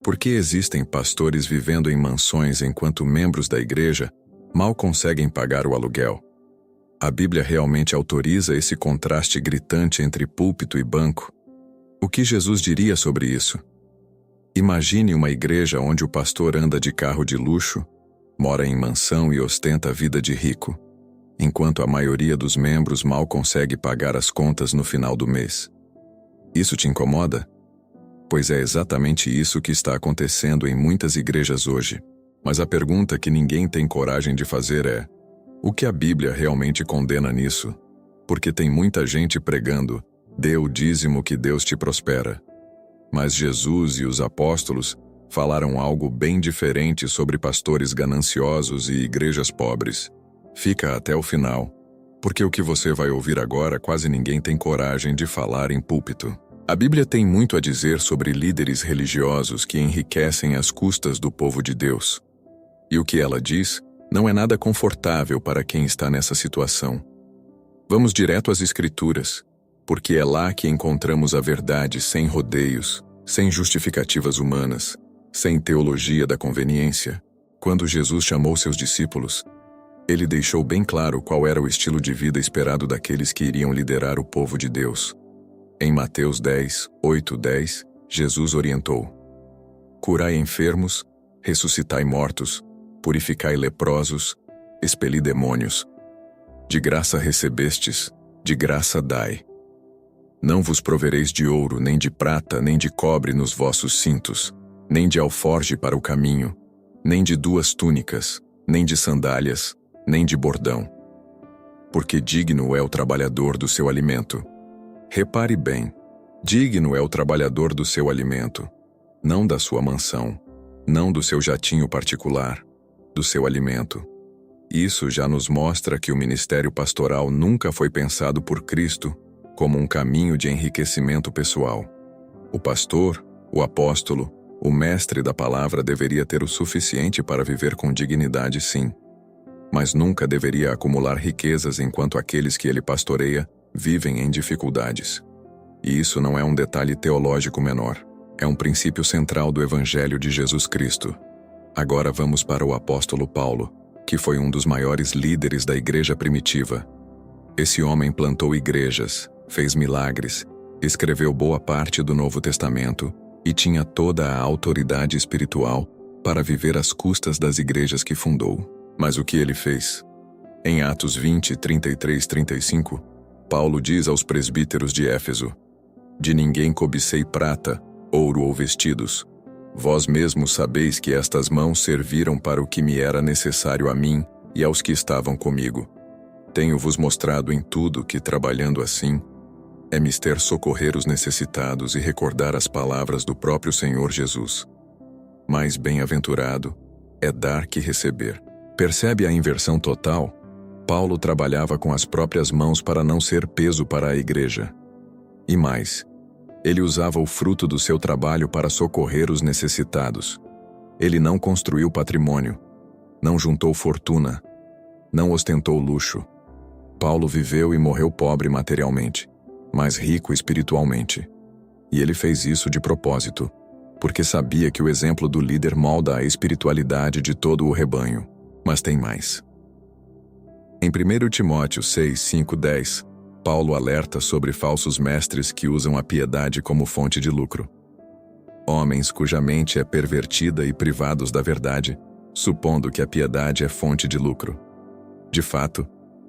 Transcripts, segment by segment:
Por que existem pastores vivendo em mansões enquanto membros da igreja mal conseguem pagar o aluguel? A Bíblia realmente autoriza esse contraste gritante entre púlpito e banco? O que Jesus diria sobre isso? Imagine uma igreja onde o pastor anda de carro de luxo, mora em mansão e ostenta a vida de rico, enquanto a maioria dos membros mal consegue pagar as contas no final do mês. Isso te incomoda? Pois é exatamente isso que está acontecendo em muitas igrejas hoje. Mas a pergunta que ninguém tem coragem de fazer é: o que a Bíblia realmente condena nisso? Porque tem muita gente pregando: dê o dízimo que Deus te prospera. Mas Jesus e os apóstolos falaram algo bem diferente sobre pastores gananciosos e igrejas pobres. Fica até o final, porque o que você vai ouvir agora quase ninguém tem coragem de falar em púlpito. A Bíblia tem muito a dizer sobre líderes religiosos que enriquecem às custas do povo de Deus. E o que ela diz não é nada confortável para quem está nessa situação. Vamos direto às Escrituras, porque é lá que encontramos a verdade sem rodeios, sem justificativas humanas, sem teologia da conveniência. Quando Jesus chamou seus discípulos, ele deixou bem claro qual era o estilo de vida esperado daqueles que iriam liderar o povo de Deus. Em Mateus 10, 8-10, Jesus orientou: curai enfermos, ressuscitai mortos, purificai leprosos, expeli demônios. De graça recebestes, de graça dai. Não vos provereis de ouro, nem de prata, nem de cobre nos vossos cintos, nem de alforje para o caminho, nem de 2 túnicas, nem de sandálias, nem de bordão. Porque digno é o trabalhador do seu alimento. Repare bem, digno é o trabalhador do seu alimento, não da sua mansão, não do seu jatinho particular, do seu alimento. Isso já nos mostra que o ministério pastoral nunca foi pensado por Cristo como um caminho de enriquecimento pessoal. O pastor, o apóstolo, o mestre da palavra deveria ter o suficiente para viver com dignidade, sim, mas nunca deveria acumular riquezas enquanto aqueles que ele pastoreia vivem em dificuldades. E isso não é um detalhe teológico menor, é um princípio central do Evangelho de Jesus Cristo. Agora vamos para o apóstolo Paulo, que foi um dos maiores líderes da igreja primitiva. Esse homem plantou igrejas, fez milagres, escreveu boa parte do Novo Testamento e tinha toda a autoridade espiritual para viver às custas das igrejas que fundou. Mas o que ele fez? Em Atos 20, 33-35, Paulo diz aos presbíteros de Éfeso: de ninguém cobicei prata, ouro ou vestidos. Vós mesmos sabeis que estas mãos serviram para o que me era necessário a mim e aos que estavam comigo. Tenho-vos mostrado em tudo que, trabalhando assim, é mister socorrer os necessitados e recordar as palavras do próprio Senhor Jesus. Mais bem-aventurado é dar que receber. Percebe a inversão total? Paulo trabalhava com as próprias mãos para não ser peso para a igreja. E mais, ele usava o fruto do seu trabalho para socorrer os necessitados. Ele não construiu patrimônio, não juntou fortuna, não ostentou luxo. Paulo viveu e morreu pobre materialmente, mas rico espiritualmente. E ele fez isso de propósito, porque sabia que o exemplo do líder molda a espiritualidade de todo o rebanho. Mas tem mais. Em 1 Timóteo 6, 5-10, Paulo alerta sobre falsos mestres que usam a piedade como fonte de lucro. Homens cuja mente é pervertida e privados da verdade, supondo que a piedade é fonte de lucro. De fato,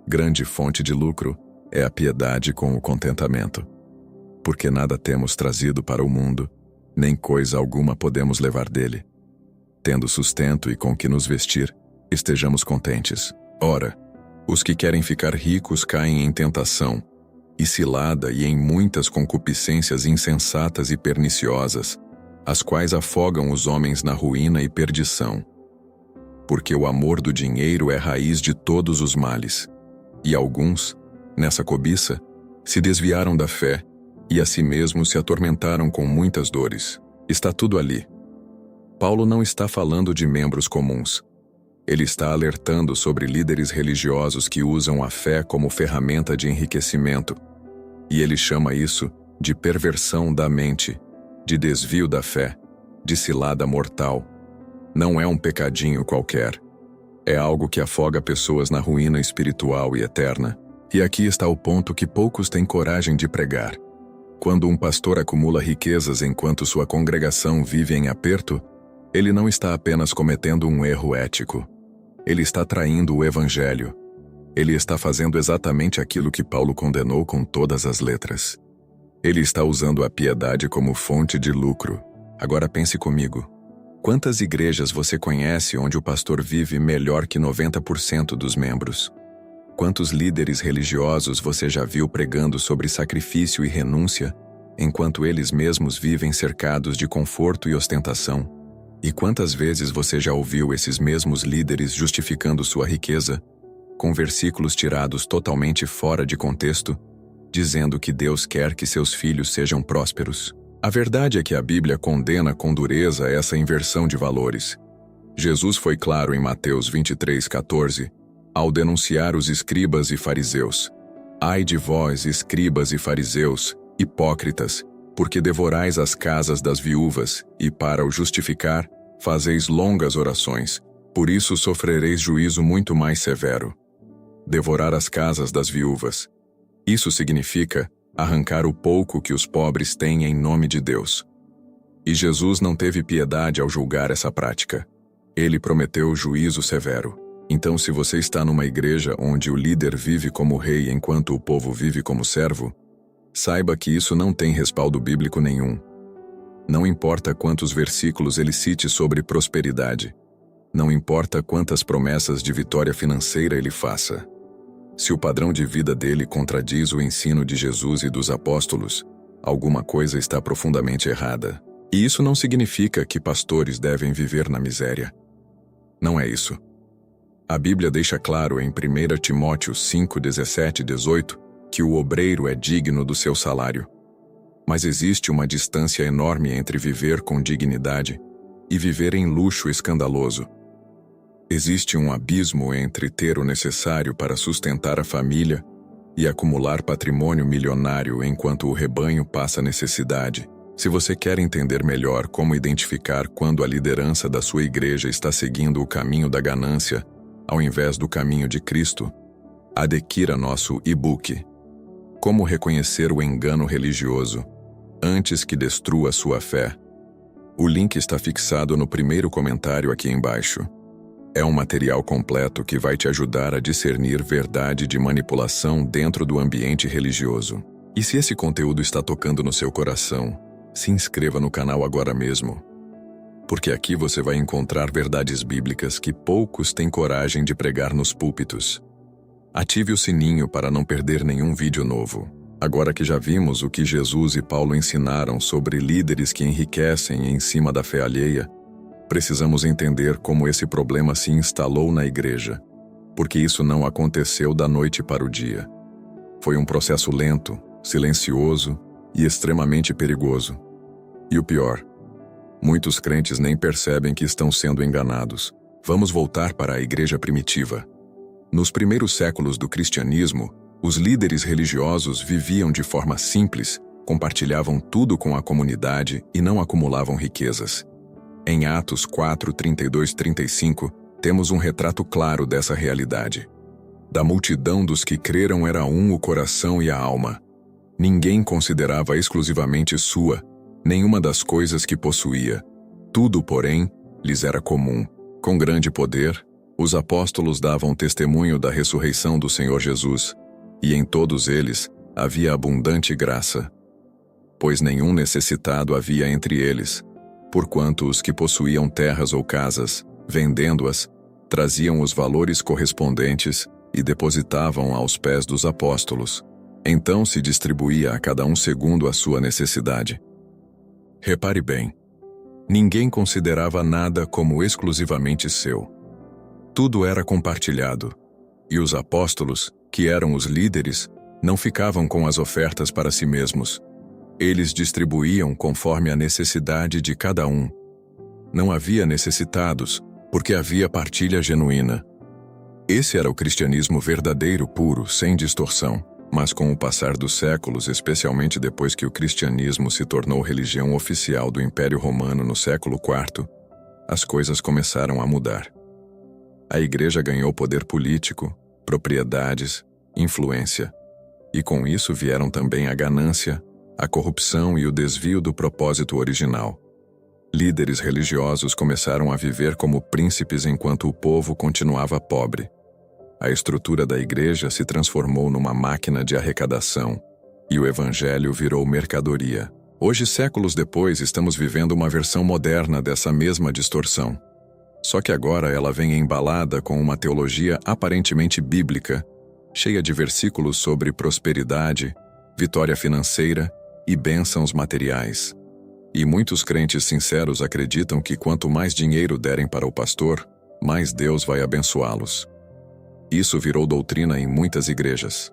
grande fonte de lucro é a piedade com o contentamento. Porque nada temos trazido para o mundo, nem coisa alguma podemos levar dele. Tendo sustento e com que nos vestir, estejamos contentes. Ora, os que querem ficar ricos caem em tentação, e cilada e em muitas concupiscências insensatas e perniciosas, as quais afogam os homens na ruína e perdição. Porque o amor do dinheiro é raiz de todos os males, e alguns, nessa cobiça, se desviaram da fé e a si mesmos se atormentaram com muitas dores. Está tudo ali. Paulo não está falando de membros comuns. Ele está alertando sobre líderes religiosos que usam a fé como ferramenta de enriquecimento, e ele chama isso de perversão da mente, de desvio da fé, de cilada mortal. Não é um pecadinho qualquer. É algo que afoga pessoas na ruína espiritual e eterna. E aqui está o ponto que poucos têm coragem de pregar. Quando um pastor acumula riquezas enquanto sua congregação vive em aperto, ele não está apenas cometendo um erro ético. Ele está traindo o evangelho. Ele está fazendo exatamente aquilo que Paulo condenou com todas as letras. Ele está usando a piedade como fonte de lucro. Agora pense comigo. Quantas igrejas você conhece onde o pastor vive melhor que 90% dos membros? Quantos líderes religiosos você já viu pregando sobre sacrifício e renúncia, enquanto eles mesmos vivem cercados de conforto e ostentação? E quantas vezes você já ouviu esses mesmos líderes justificando sua riqueza, com versículos tirados totalmente fora de contexto, dizendo que Deus quer que seus filhos sejam prósperos? A verdade é que a Bíblia condena com dureza essa inversão de valores. Jesus foi claro em Mateus 23:14, ao denunciar os escribas e fariseus. Ai de vós, escribas e fariseus, hipócritas, porque devorais as casas das viúvas, e para o justificar, fazeis longas orações, por isso sofrereis juízo muito mais severo. Devorar as casas das viúvas. Isso significa arrancar o pouco que os pobres têm em nome de Deus. E Jesus não teve piedade ao julgar essa prática. Ele prometeu juízo severo. Então, se você está numa igreja onde o líder vive como rei enquanto o povo vive como servo, saiba que isso não tem respaldo bíblico nenhum. Não importa quantos versículos ele cite sobre prosperidade. Não importa quantas promessas de vitória financeira ele faça. Se o padrão de vida dele contradiz o ensino de Jesus e dos apóstolos, alguma coisa está profundamente errada. E isso não significa que pastores devem viver na miséria. Não é isso. A Bíblia deixa claro em 1 Timóteo 5:17 e 18 que o obreiro é digno do seu salário. Mas existe uma distância enorme entre viver com dignidade e viver em luxo escandaloso. Existe um abismo entre ter o necessário para sustentar a família e acumular patrimônio milionário enquanto o rebanho passa necessidade. Se você quer entender melhor como identificar quando a liderança da sua igreja está seguindo o caminho da ganância, ao invés do caminho de Cristo, adquira nosso e-book. Como reconhecer o engano religioso, antes que destrua sua fé. O link está fixado no primeiro comentário aqui embaixo. É um material completo que vai te ajudar a discernir verdade de manipulação dentro do ambiente religioso. E se esse conteúdo está tocando no seu coração, se inscreva no canal agora mesmo. Porque aqui você vai encontrar verdades bíblicas que poucos têm coragem de pregar nos púlpitos. Ative o sininho para não perder nenhum vídeo novo. Agora que já vimos o que Jesus e Paulo ensinaram sobre líderes que enriquecem em cima da fé alheia, precisamos entender como esse problema se instalou na igreja, porque isso não aconteceu da noite para o dia. Foi um processo lento, silencioso e extremamente perigoso. E o pior, muitos crentes nem percebem que estão sendo enganados. Vamos voltar para a igreja primitiva. Nos primeiros séculos do cristianismo, os líderes religiosos viviam de forma simples, compartilhavam tudo com a comunidade e não acumulavam riquezas. Em Atos 4, 32, 35, temos um retrato claro dessa realidade. Da multidão dos que creram era um o coração e a alma. Ninguém considerava exclusivamente sua, nenhuma das coisas que possuía. Tudo, porém, lhes era comum. Com grande poder, os apóstolos davam testemunho da ressurreição do Senhor Jesus, e em todos eles havia abundante graça. Pois nenhum necessitado havia entre eles, porquanto os que possuíam terras ou casas, vendendo-as, traziam os valores correspondentes e depositavam aos pés dos apóstolos. Então se distribuía a cada um segundo a sua necessidade. Repare bem, ninguém considerava nada como exclusivamente seu. Tudo era compartilhado, e os apóstolos, que eram os líderes, não ficavam com as ofertas para si mesmos. Eles distribuíam conforme a necessidade de cada um. Não havia necessitados, porque havia partilha genuína. Esse era o cristianismo verdadeiro, puro, sem distorção. Mas com o passar dos séculos, especialmente depois que o cristianismo se tornou religião oficial do Império Romano no século IV, as coisas começaram a mudar. A Igreja ganhou poder político, propriedades, influência, e com isso vieram também a ganância, a corrupção e o desvio do propósito original. Líderes religiosos começaram a viver como príncipes enquanto o povo continuava pobre. A estrutura da igreja se transformou numa máquina de arrecadação, e o evangelho virou mercadoria. Hoje, séculos depois, estamos vivendo uma versão moderna dessa mesma distorção. Só que agora ela vem embalada com uma teologia aparentemente bíblica, cheia de versículos sobre prosperidade, vitória financeira e bênçãos materiais. E muitos crentes sinceros acreditam que quanto mais dinheiro derem para o pastor, mais Deus vai abençoá-los. Isso virou doutrina em muitas igrejas.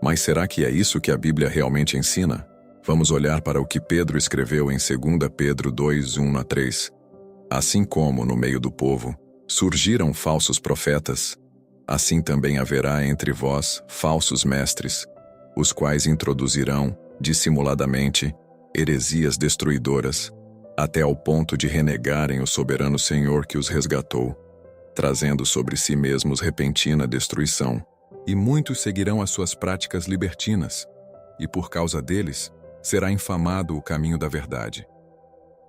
Mas será que é isso que a Bíblia realmente ensina? Vamos olhar para o que Pedro escreveu em 2 Pedro 2, 1-3. Assim como, no meio do povo, surgiram falsos profetas, assim também haverá entre vós falsos mestres, os quais introduzirão, dissimuladamente, heresias destruidoras, até ao ponto de renegarem o soberano Senhor que os resgatou, trazendo sobre si mesmos repentina destruição. E muitos seguirão as suas práticas libertinas, e por causa deles será infamado o caminho da verdade.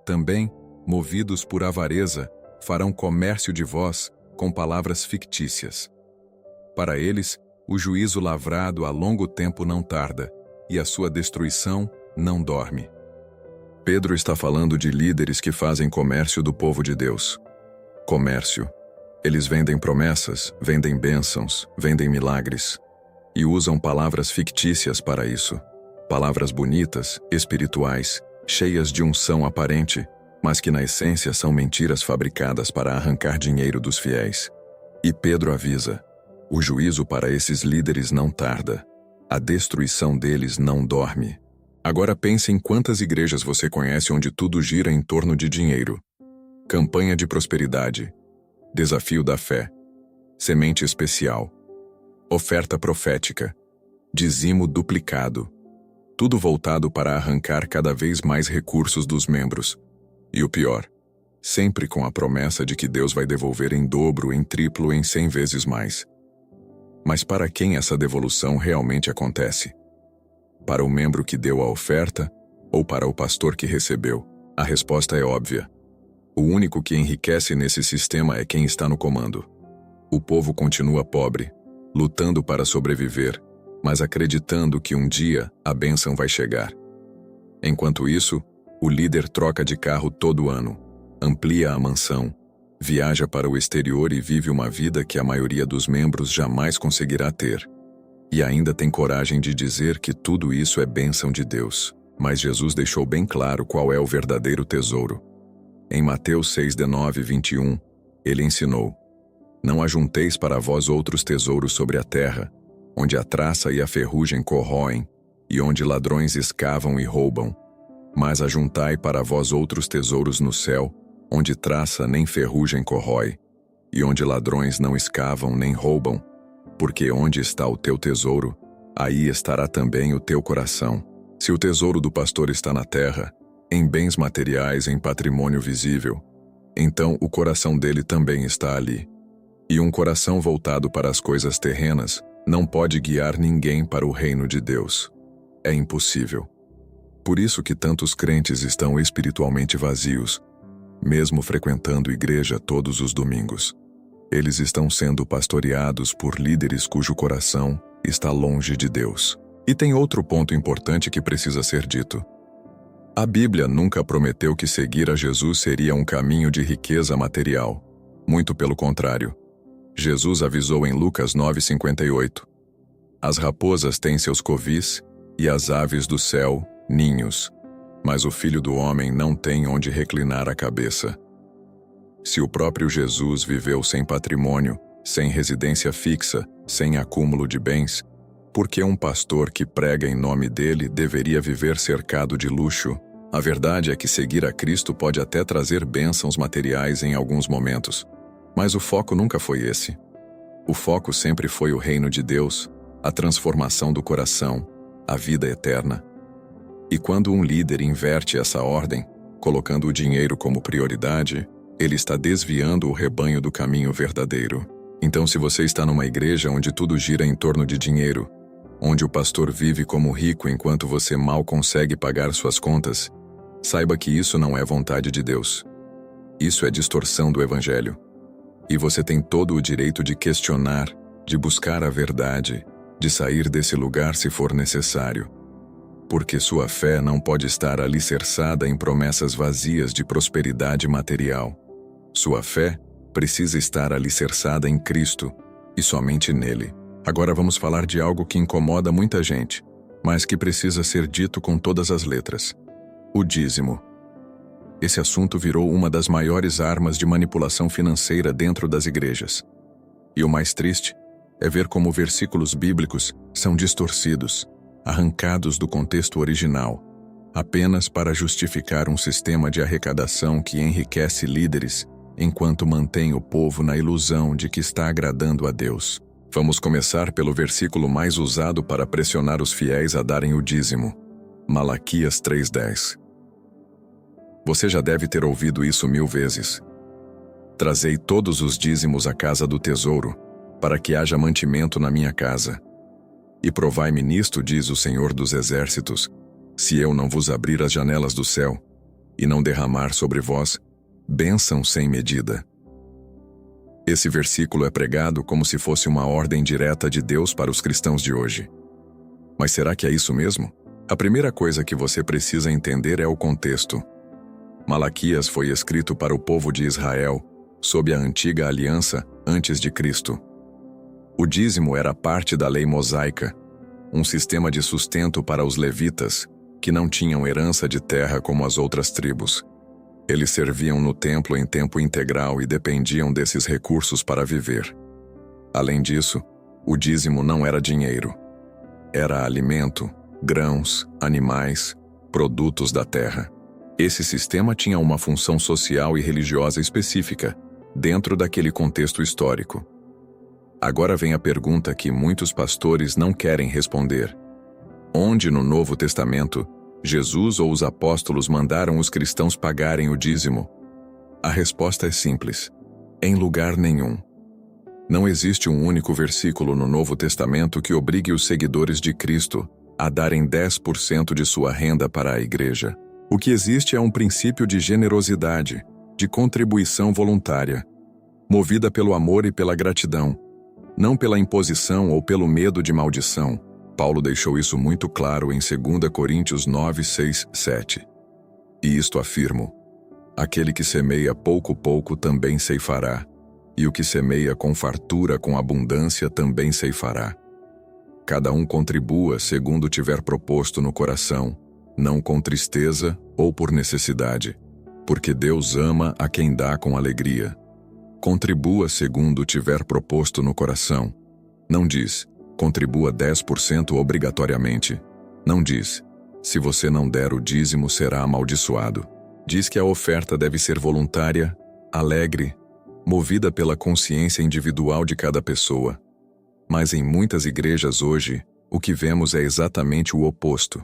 Também, movidos por avareza, farão comércio de vós com palavras fictícias. Para eles, o juízo lavrado a longo tempo não tarda, e a sua destruição não dorme. Pedro está falando de líderes que fazem comércio do povo de Deus. Comércio. Eles vendem promessas, vendem bênçãos, vendem milagres. E usam palavras fictícias para isso. Palavras bonitas, espirituais, cheias de unção aparente, mas que na essência são mentiras fabricadas para arrancar dinheiro dos fiéis. E Pedro avisa: o juízo para esses líderes não tarda. A destruição deles não dorme. Agora pense em quantas igrejas você conhece onde tudo gira em torno de dinheiro. Campanha de prosperidade. Desafio da fé. Semente especial. Oferta profética. Dizimo duplicado. Tudo voltado para arrancar cada vez mais recursos dos membros. E o pior, sempre com a promessa de que Deus vai devolver em dobro, em triplo, em 100 vezes mais. Mas para quem essa devolução realmente acontece? Para o membro que deu a oferta ou para o pastor que recebeu? A resposta é óbvia. O único que enriquece nesse sistema é quem está no comando. O povo continua pobre, lutando para sobreviver, mas acreditando que um dia a bênção vai chegar. Enquanto isso, o líder troca de carro todo ano, amplia a mansão, viaja para o exterior e vive uma vida que a maioria dos membros jamais conseguirá ter. E ainda tem coragem de dizer que tudo isso é bênção de Deus. Mas Jesus deixou bem claro qual é o verdadeiro tesouro. Em Mateus 6:19-21, ele ensinou: não ajunteis para vós outros tesouros sobre a terra, onde a traça e a ferrugem corroem, e onde ladrões escavam e roubam. Mas ajuntai para vós outros tesouros no céu, onde traça nem ferrugem corrói, e onde ladrões não escavam nem roubam, porque onde está o teu tesouro, aí estará também o teu coração. Se o tesouro do pastor está na terra, em bens materiais, em patrimônio visível, então o coração dele também está ali. E um coração voltado para as coisas terrenas não pode guiar ninguém para o reino de Deus. É impossível. Por isso que tantos crentes estão espiritualmente vazios, mesmo frequentando igreja todos os domingos. Eles estão sendo pastoreados por líderes cujo coração está longe de Deus. E tem outro ponto importante que precisa ser dito. A Bíblia nunca prometeu que seguir a Jesus seria um caminho de riqueza material. Muito pelo contrário. Jesus avisou em Lucas 9:58. As raposas têm seus covis, e as aves do céu, ninhos. Mas o Filho do Homem não tem onde reclinar a cabeça. Se o próprio Jesus viveu sem patrimônio, sem residência fixa, sem acúmulo de bens, por que um pastor que prega em nome dele deveria viver cercado de luxo? A verdade é que seguir a Cristo pode até trazer bênçãos materiais em alguns momentos, mas o foco nunca foi esse. O foco sempre foi o reino de Deus, a transformação do coração, a vida eterna. E quando um líder inverte essa ordem, colocando o dinheiro como prioridade, ele está desviando o rebanho do caminho verdadeiro. Então, se você está numa igreja onde tudo gira em torno de dinheiro, onde o pastor vive como rico enquanto você mal consegue pagar suas contas, saiba que isso não é vontade de Deus. Isso é distorção do Evangelho. E você tem todo o direito de questionar, de buscar a verdade, de sair desse lugar se for necessário. Porque sua fé não pode estar alicerçada em promessas vazias de prosperidade material. Sua fé precisa estar alicerçada em Cristo, e somente nele. Agora vamos falar de algo que incomoda muita gente, mas que precisa ser dito com todas as letras. O dízimo. Esse assunto virou uma das maiores armas de manipulação financeira dentro das igrejas. E o mais triste é ver como versículos bíblicos são distorcidos, arrancados do contexto original, apenas para justificar um sistema de arrecadação que enriquece líderes enquanto mantém o povo na ilusão de que está agradando a Deus. Vamos começar pelo versículo mais usado para pressionar os fiéis a darem o dízimo. Malaquias 3:10. Você já deve ter ouvido isso 1000 vezes. Trazei todos os dízimos à casa do tesouro, para que haja mantimento na minha casa. E provai-me nisto, diz o Senhor dos Exércitos, se eu não vos abrir as janelas do céu, e não derramar sobre vós bênção sem medida. Esse versículo é pregado como se fosse uma ordem direta de Deus para os cristãos de hoje. Mas será que é isso mesmo? A primeira coisa que você precisa entender é o contexto. Malaquias foi escrito para o povo de Israel, sob a antiga aliança, antes de Cristo. O dízimo era parte da lei mosaica, um sistema de sustento para os levitas, que não tinham herança de terra como as outras tribos. Eles serviam no templo em tempo integral e dependiam desses recursos para viver. Além disso, o dízimo não era dinheiro. Era alimento, grãos, animais, produtos da terra. Esse sistema tinha uma função social e religiosa específica, dentro daquele contexto histórico. Agora vem a pergunta que muitos pastores não querem responder. Onde no Novo Testamento Jesus ou os apóstolos mandaram os cristãos pagarem o dízimo? A resposta é simples: em lugar nenhum. Não existe um único versículo no Novo Testamento que obrigue os seguidores de Cristo a darem 10% de sua renda para a igreja. O que existe é um princípio de generosidade, de contribuição voluntária, movida pelo amor e pela gratidão, não pela imposição ou pelo medo de maldição. Paulo deixou isso muito claro em 2 Coríntios 9, 6, 7. E isto afirmo: aquele que semeia pouco também ceifará, e o que semeia com fartura, com abundância, também ceifará. Cada um contribua segundo tiver proposto no coração, não com tristeza ou por necessidade, porque Deus ama a quem dá com alegria. Contribua segundo tiver proposto no coração. Não diz: contribua 10% obrigatoriamente. Não diz: se você não der o dízimo será amaldiçoado. Diz que a oferta deve ser voluntária, alegre, movida pela consciência individual de cada pessoa. Mas em muitas igrejas hoje, o que vemos é exatamente o oposto.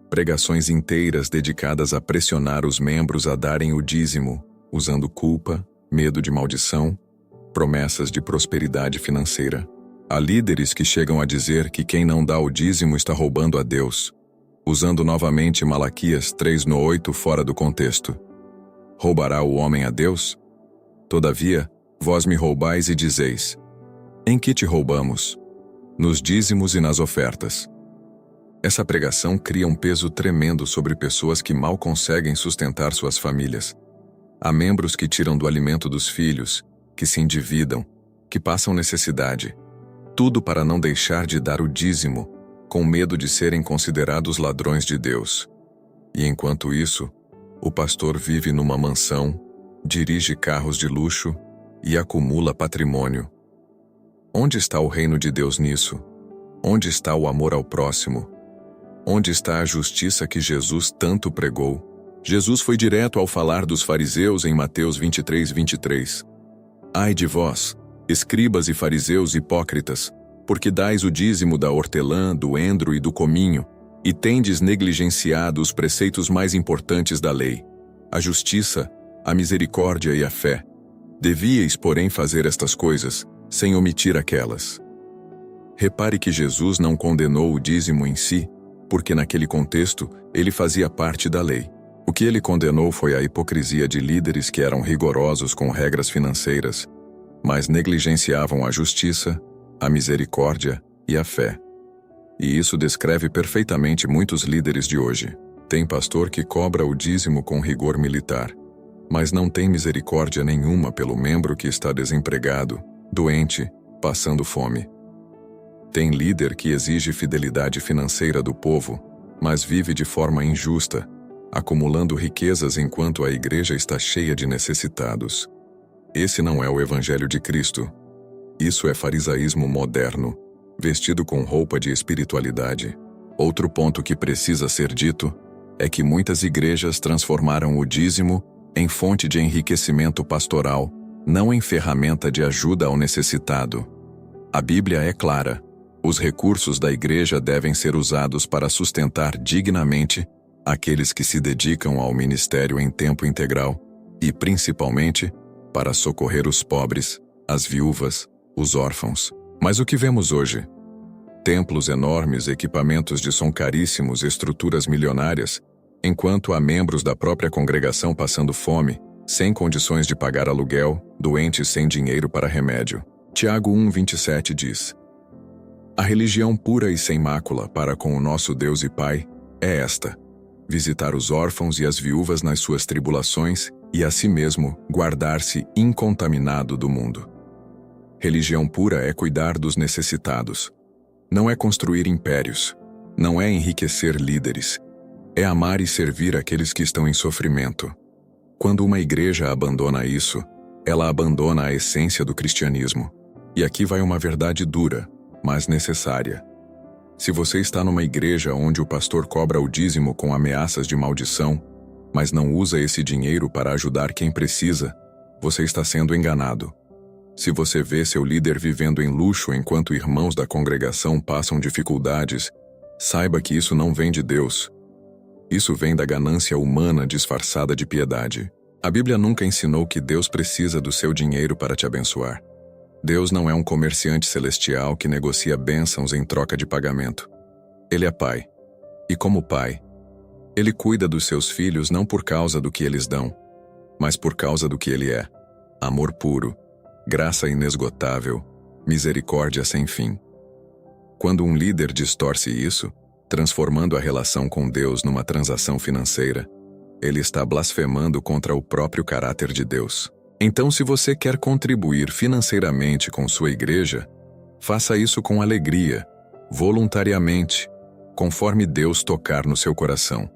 Pregações inteiras dedicadas a pressionar os membros a darem o dízimo, usando culpa, medo de maldição, promessas de prosperidade financeira. Há líderes que chegam a dizer que quem não dá o dízimo está roubando a Deus, usando novamente Malaquias 3:8 fora do contexto. Roubará o homem a Deus? Todavia, vós me roubais e dizeis: em que te roubamos? Nos dízimos e nas ofertas. Essa pregação cria um peso tremendo sobre pessoas que mal conseguem sustentar suas famílias. Há membros que tiram do alimento dos filhos, que se endividam, que passam necessidade. Tudo para não deixar de dar o dízimo, com medo de serem considerados ladrões de Deus. E enquanto isso, o pastor vive numa mansão, dirige carros de luxo e acumula patrimônio. Onde está o reino de Deus nisso? Onde está o amor ao próximo? Onde está a justiça que Jesus tanto pregou? Jesus foi direto ao falar dos fariseus em Mateus 23:23. Ai de vós, escribas e fariseus hipócritas, Porque dais o dízimo da hortelã, do endro e do cominho, e tendes negligenciado os preceitos mais importantes da lei, a justiça, a misericórdia e a fé. Devíeis, porém, fazer estas coisas, sem omitir aquelas. Repare que Jesus não condenou o dízimo em si, porque naquele contexto ele fazia parte da lei. O que ele condenou foi a hipocrisia de líderes que eram rigorosos com regras financeiras, mas negligenciavam a justiça, a misericórdia e a fé. E isso descreve perfeitamente muitos líderes de hoje. Tem pastor que cobra o dízimo com rigor militar, mas não tem misericórdia nenhuma pelo membro que está desempregado, doente, passando fome. Tem líder que exige fidelidade financeira do povo, mas vive de forma injusta, acumulando riquezas enquanto a igreja está cheia de necessitados. Esse não é o Evangelho de Cristo. Isso é farisaísmo moderno, vestido com roupa de espiritualidade. Outro ponto que precisa ser dito é que muitas igrejas transformaram o dízimo em fonte de enriquecimento pastoral, não em ferramenta de ajuda ao necessitado. A Bíblia é clara: os recursos da igreja devem ser usados para sustentar dignamente aqueles que se dedicam ao ministério em tempo integral e, principalmente, para socorrer os pobres, as viúvas, os órfãos. Mas o que vemos hoje? Templos enormes, equipamentos de som caríssimos, estruturas milionárias, enquanto há membros da própria congregação passando fome, sem condições de pagar aluguel, doentes sem dinheiro para remédio. Tiago 1:27 diz: A religião pura e sem mácula para com o nosso Deus e Pai é esta: visitar os órfãos e as viúvas nas suas tribulações e a si mesmo guardar-se incontaminado do mundo. Religião pura é cuidar dos necessitados. Não é construir impérios. Não é enriquecer líderes. É amar e servir aqueles que estão em sofrimento. Quando uma igreja abandona isso, ela abandona a essência do cristianismo. E aqui vai uma verdade dura, mas necessária. Se você está numa igreja onde o pastor cobra o dízimo com ameaças de maldição, mas não usa esse dinheiro para ajudar quem precisa, você está sendo enganado. Se você vê seu líder vivendo em luxo enquanto irmãos da congregação passam dificuldades, saiba que isso não vem de Deus. Isso vem da ganância humana disfarçada de piedade. A Bíblia nunca ensinou que Deus precisa do seu dinheiro para te abençoar. Deus não é um comerciante celestial que negocia bênçãos em troca de pagamento. Ele é Pai. E como Pai, Ele cuida dos seus filhos não por causa do que eles dão, mas por causa do que Ele é: amor puro, graça inesgotável, misericórdia sem fim. Quando um líder distorce isso, transformando a relação com Deus numa transação financeira, ele está blasfemando contra o próprio caráter de Deus. Então, se você quer contribuir financeiramente com sua igreja, faça isso com alegria, voluntariamente, conforme Deus tocar no seu coração.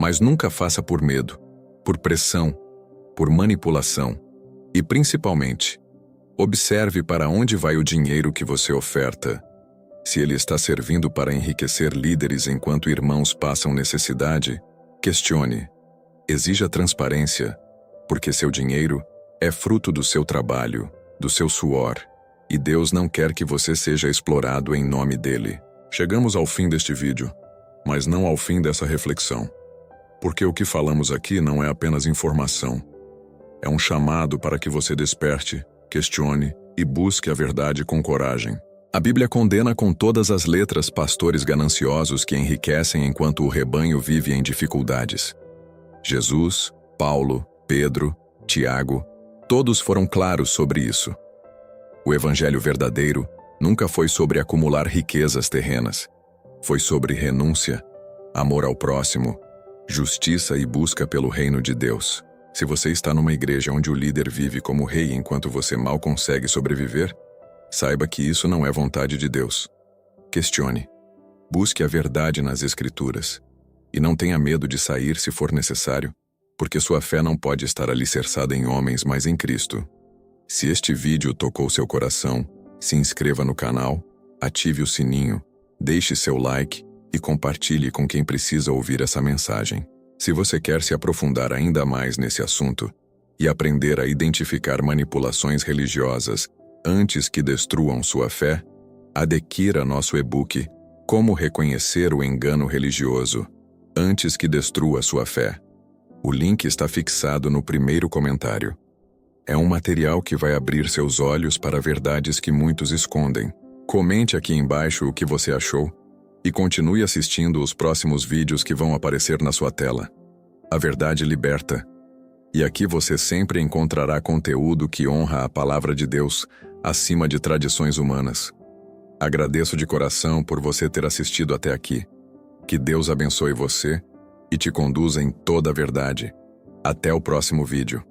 Mas nunca faça por medo, por pressão, por manipulação e, principalmente, observe para onde vai o dinheiro que você oferta. Se ele está servindo para enriquecer líderes enquanto irmãos passam necessidade, questione. Exija transparência, porque seu dinheiro é fruto do seu trabalho, do seu suor, e Deus não quer que você seja explorado em nome dele. Chegamos ao fim deste vídeo, mas não ao fim dessa reflexão. Porque o que falamos aqui não é apenas informação. É um chamado para que você desperte, questione e busque a verdade com coragem. A Bíblia condena com todas as letras pastores gananciosos que enriquecem enquanto o rebanho vive em dificuldades. Jesus, Paulo, Pedro, Tiago, todos foram claros sobre isso. O evangelho verdadeiro nunca foi sobre acumular riquezas terrenas. Foi sobre renúncia, amor ao próximo, justiça e busca pelo reino de Deus. Se você está numa igreja onde o líder vive como rei enquanto você mal consegue sobreviver, saiba que isso não é vontade de Deus. Questione. Busque a verdade nas Escrituras. E não tenha medo de sair se for necessário, porque sua fé não pode estar alicerçada em homens, mas em Cristo. Se este vídeo tocou seu coração, se inscreva no canal, ative o sininho, deixe seu like e compartilhe com quem precisa ouvir essa mensagem. Se você quer se aprofundar ainda mais nesse assunto e aprender a identificar manipulações religiosas antes que destruam sua fé, Adquira nosso e-book Como Reconhecer o Engano Religioso antes que destrua sua fé. O link está fixado no primeiro comentário. É um material que vai abrir seus olhos para verdades que muitos escondem. Comente aqui embaixo o que você achou e continue assistindo os próximos vídeos que vão aparecer na sua tela. A verdade liberta. E aqui você sempre encontrará conteúdo que honra a palavra de Deus acima de tradições humanas. Agradeço de coração por você ter assistido até aqui. Que Deus abençoe você e te conduza em toda a verdade. Até o próximo vídeo.